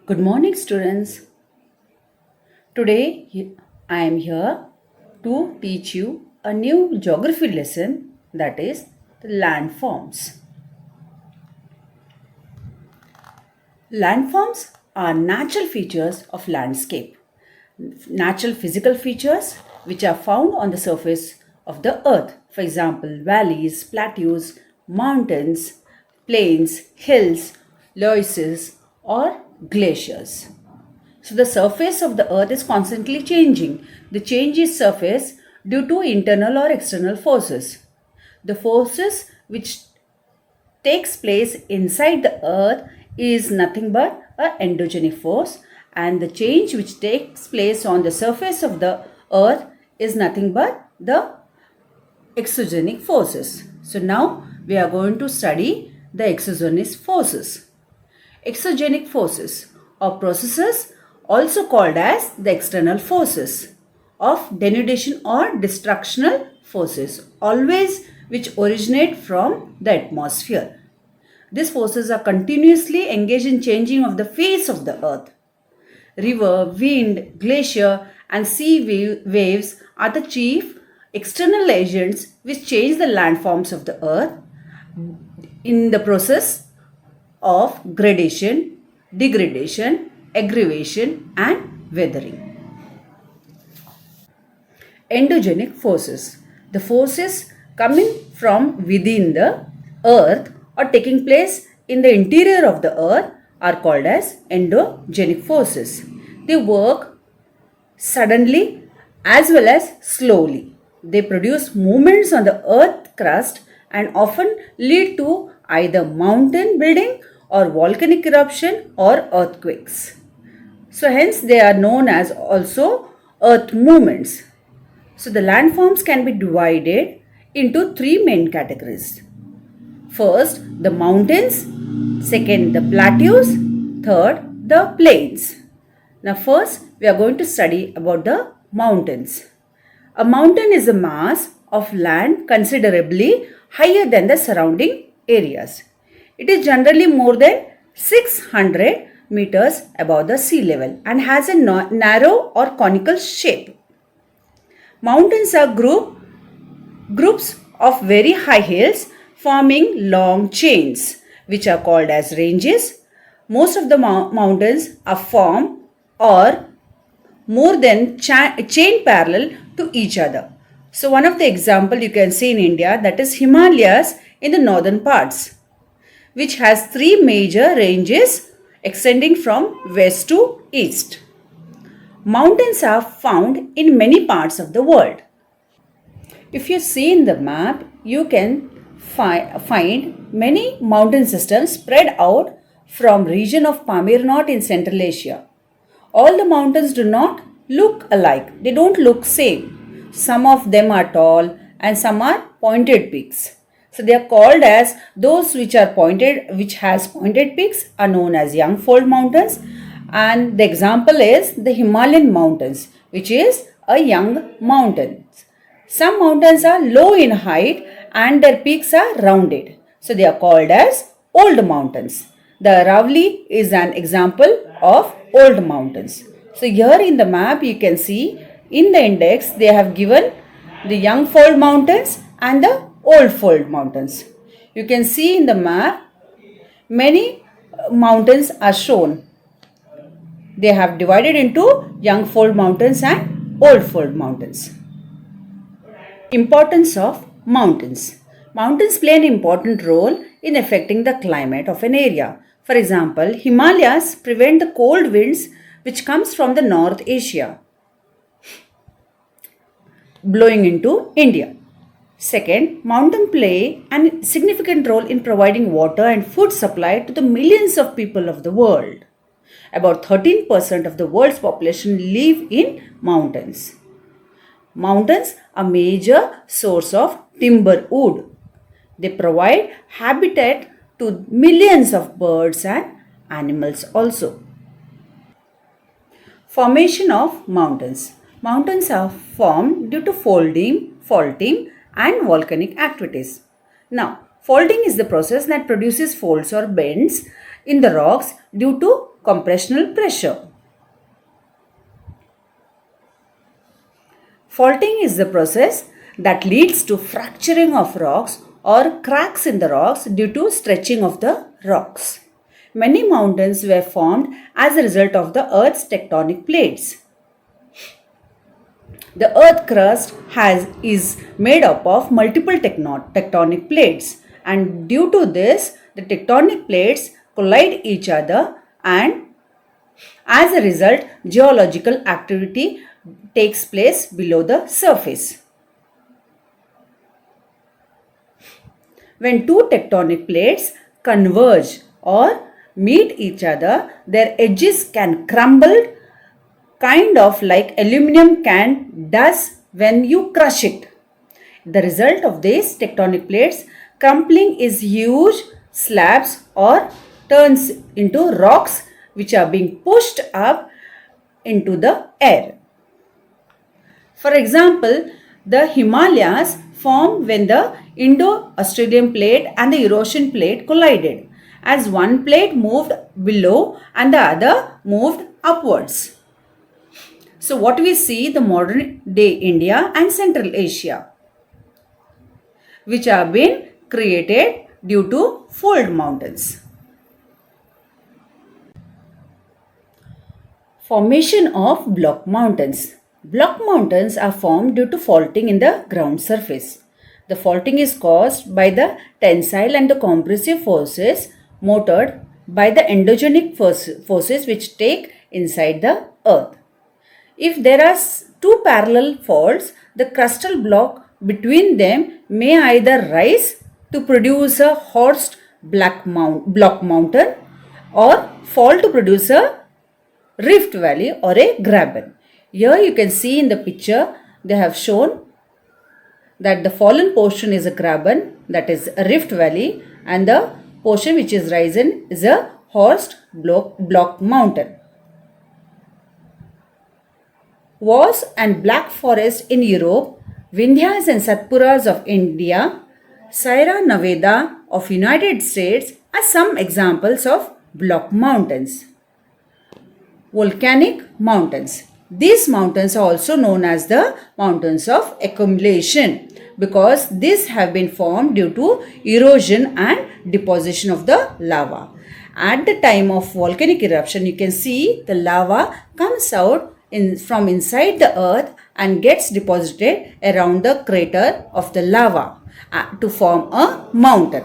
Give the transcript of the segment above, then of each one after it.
Good morning, students. Today I am here to teach you a new geography lesson, that is the landforms. Landforms are natural features of landscape, natural physical features which are found on the surface of the earth. For example, valleys, plateaus, mountains, plains, hills, loises, or glaciers. So the surface of the earth is constantly changing. The change is surface due to internal or external forces. The forces which takes place inside the earth is nothing but a endogenic force, and the change which takes place on the surface of the earth is nothing but the exogenic forces. So now we are going to study the exogenous forces. Exogenic forces or processes also called as the external forces of denudation or destructional forces, always which originate from the atmosphere. These forces are continuously engaged in changing of the face of the earth. River, wind, glacier and sea waves are the chief external agents which change the landforms of the earth in the process of gradation, degradation, aggravation and weathering. Endogenic forces. The forces coming from within the earth or taking place in the interior of the earth are called as endogenic forces. They work suddenly as well as slowly. They produce movements on the earth crust and often lead to either mountain building or volcanic eruption or earthquakes. So hence they are known as also earth movements. So the landforms can be divided into three main categories. First, the mountains, second, the plateaus, third, the plains. Now first, we are going to study about the mountains. A mountain is a mass of land considerably higher than the surrounding areas. It is generally more than 600 meters above the sea level and has a narrow or conical shape. Mountains are groups of very high hills forming long chains, which are called as ranges. Most of the mountains are formed or more than chain parallel to each other. So one of the example you can see in India, that is Himalayas in the northern parts, which has three major ranges extending from west to east. Mountains are found in many parts of the world. If you see in the map, you can find many mountain systems spread out from region of Pamir Knot in Central Asia. All the mountains do not look alike. They don't look same. Some of them are tall and some are pointed peaks. So they are called as those which has pointed peaks are known as young fold mountains, and the example is the Himalayan mountains, which is a young mountain. Some mountains are low in height and their peaks are rounded. So they are called as old mountains. The Aravalli is an example of old mountains. So here in the map you can see in the index they have given the young fold mountains and the old fold mountains. You can see in the map many mountains are shown. They have divided into young fold mountains and old fold mountains. Importance of mountains. Mountains play an important role in affecting the climate of an area. For example, Himalayas prevent the cold winds which comes from the North Asia blowing into India. Second, mountains play a significant role in providing water and food supply to the millions of people of the world. About 13% of the world's population live in mountains. Mountains are a major source of timber wood. They provide habitat to millions of birds and animals also. Formation of mountains. Mountains are formed due to folding, faulting and volcanic activities. Now, faulting is the process that produces folds or bends in the rocks due to compressional pressure. Faulting is the process that leads to fracturing of rocks or cracks in the rocks due to stretching of the rocks. Many mountains were formed as a result of the Earth's tectonic plates. The Earth crust is made up of multiple tectonic plates, and due to this, the tectonic plates collide each other, and as a result, geological activity takes place below the surface. When two tectonic plates converge or meet each other, their edges can crumble, kind of like aluminum can does when you crush it. The result of these tectonic plates crumbling is huge slabs or turns into rocks which are being pushed up into the air. For example, the Himalayas formed when the Indo-Australian plate and the Eurasian plate collided, as one plate moved below and the other moved upwards. So what we see, the modern day India and Central Asia, which have been created due to fold mountains. Formation of block mountains. Block mountains are formed due to faulting in the ground surface. The faulting is caused by the tensile and the compressive forces motored by the endogenic forces which take inside the earth. If there are two parallel faults, the crustal block between them may either rise to produce a horst block mountain or fall to produce a rift valley or a graben. Here you can see in the picture they have shown that the fallen portion is a graben, that is a rift valley, and the portion which is risen is a horst block mountain. Vos and Black Forest in Europe, Vindhyas and Satpuras of India, Sierra Nevada of United States are some examples of block mountains. Volcanic mountains. These mountains are also known as the mountains of accumulation because these have been formed due to erosion and deposition of the lava. At the time of volcanic eruption, you can see the lava comes out from inside the earth and gets deposited around the crater of the lava to form a mountain.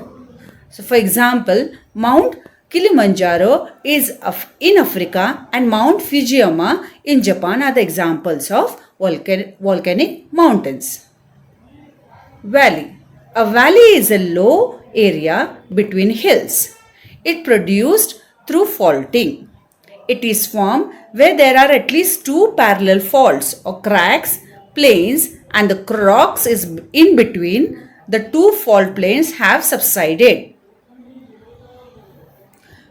So for example, Mount Kilimanjaro is in Africa and Mount Fujiyama in Japan are the examples of volcanic mountains. Valley. A valley is a low area between hills. It produced through faulting. It is formed where there are at least two parallel faults or cracks, planes, and the rocks is in between the two fault planes have subsided.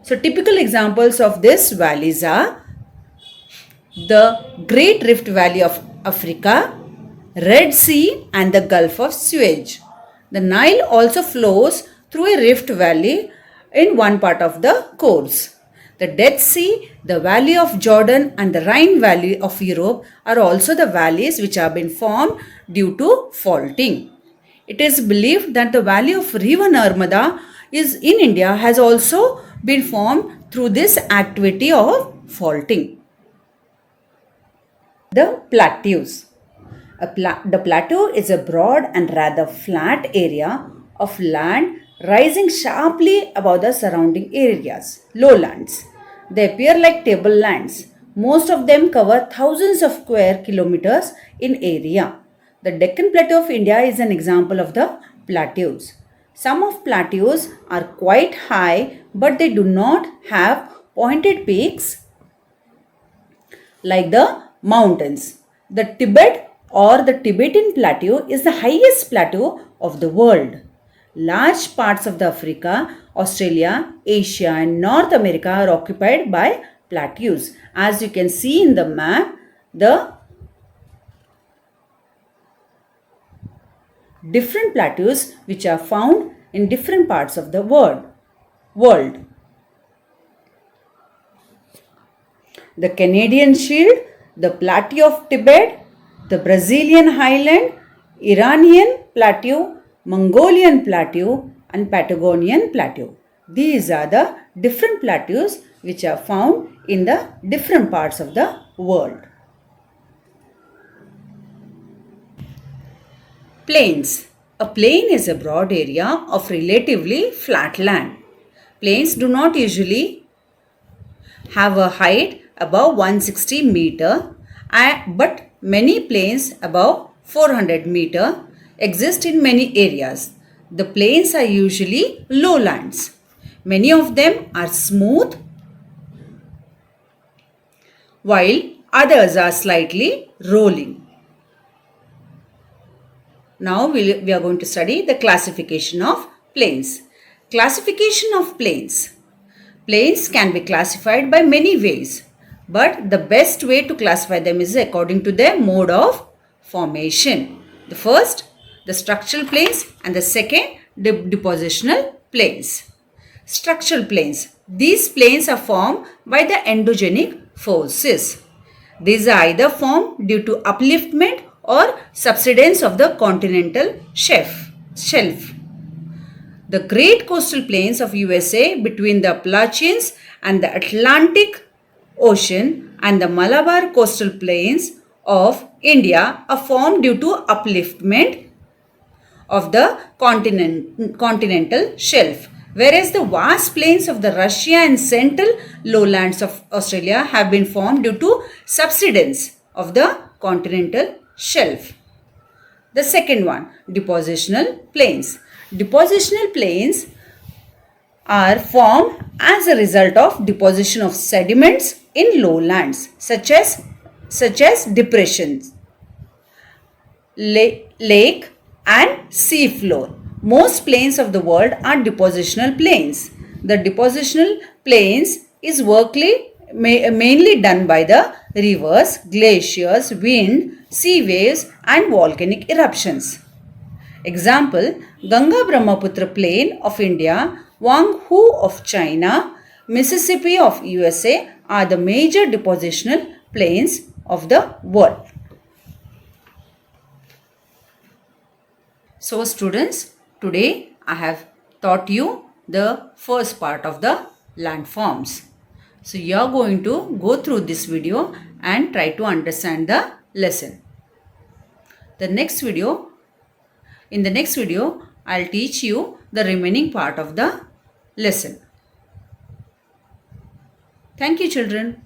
So typical examples of these valleys are the Great Rift Valley of Africa, Red Sea, and the Gulf of Suez. The Nile also flows through a rift valley in one part of the course. The Dead Sea, the Valley of Jordan, and the Rhine Valley of Europe are also the valleys which have been formed due to faulting. It is believed that the valley of River Narmada is in India has also been formed through this activity of faulting. The plateaus. The plateau is a broad and rather flat area of land rising sharply above the surrounding areas, lowlands. They appear like tablelands. Most of them cover thousands of square kilometers in area. The Deccan Plateau of India is an example of the plateaus. Some of plateaus are quite high, but they do not have pointed peaks like the mountains. The Tibet or the Tibetan Plateau is the highest plateau of the world. Large parts of the Africa, Australia, Asia and North America are occupied by plateaus. As you can see in the map, the different plateaus which are found in different parts of the world. the Canadian Shield, the Plateau of Tibet, the Brazilian Highland, Iranian Plateau, Mongolian Plateau, and Patagonian Plateau. These are the different plateaus which are found in the different parts of the world. Plains. A plain is a broad area of relatively flat land. Plains do not usually have a height above 160 meter, but many plains above 400 meter exist in many areas. The plains are usually lowlands. Many of them are smooth, while others are slightly rolling. Now we are going to study the classification of plains. Classification of plains. Plains can be classified by many ways, but the best way to classify them is according to their mode of formation. The first, the structural plains, and the second, depositional plains. Structural plains. These plains are formed by the endogenic forces. These are either formed due to upliftment or subsidence of the continental shelf. The great coastal plains of USA between the Appalachians and the Atlantic Ocean and the Malabar coastal plains of India are formed due to upliftment of the continental shelf, whereas the vast plains of the Russia and central lowlands of Australia have been formed due to subsidence of the continental shelf. The second one, depositional plains. Depositional plains are formed as a result of deposition of sediments in lowlands such as depressions, lake and sea floor. Most plains of the world are depositional plains. The depositional plains is mainly done by the rivers, glaciers, wind, sea waves and volcanic eruptions. Example, Ganga Brahmaputra plain of India, Huanghe of China, Mississippi of USA are the major depositional plains of the world. So students, today I have taught you the first part of the landforms. So you are going to go through this video and try to understand the lesson. In the next video, I'll teach you the remaining part of the lesson. Thank you, children.